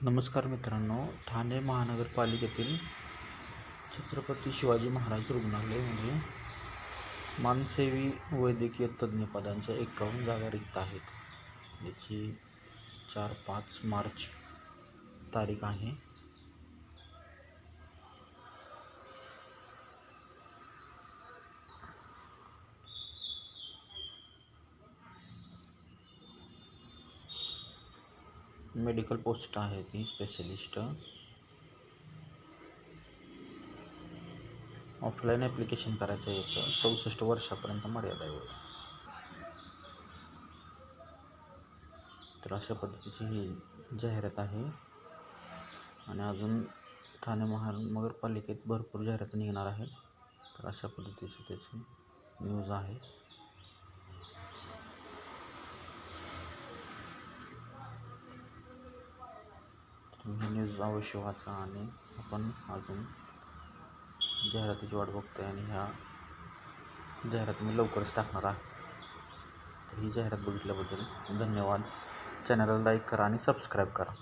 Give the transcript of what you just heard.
नमस्कार मित्रांनो, ठाणे महानगरपालिकेतील छत्रपती शिवाजी महाराज रुग्णालयामध्ये मानसेवी वैद्यकीय तज्ज्ञ पदांच्या 51 जागा रिक्त आहेत. याची 4-5 मार्च तारीख आहे. मेडिकल पोस्ट आहे ती स्पेशलिस्ट. ऑफलाईन ॲप्लिकेशन करायचं आहे. याचं 64 वर्षापर्यंत मर्यादा आहे. तर अशा पद्धतीची ही जाहिरात आहे आणि अजून ठाणे महानगरपालिकेत भरपूर जाहिराती निघणार आहेत. तर अशा पद्धतीची त्याची न्यूज आहे. तुम्ही न्यूज अवश्य वाचा आणि आपण अजून जाहिरातीची वाट बघतोय आणि ह्या जाहिरात मी लवकरच टाकणार आहे. तर ही जाहिरात बघितल्याबद्दल धन्यवाद. चॅनलला लाईक करा आणि सबस्क्राईब करा.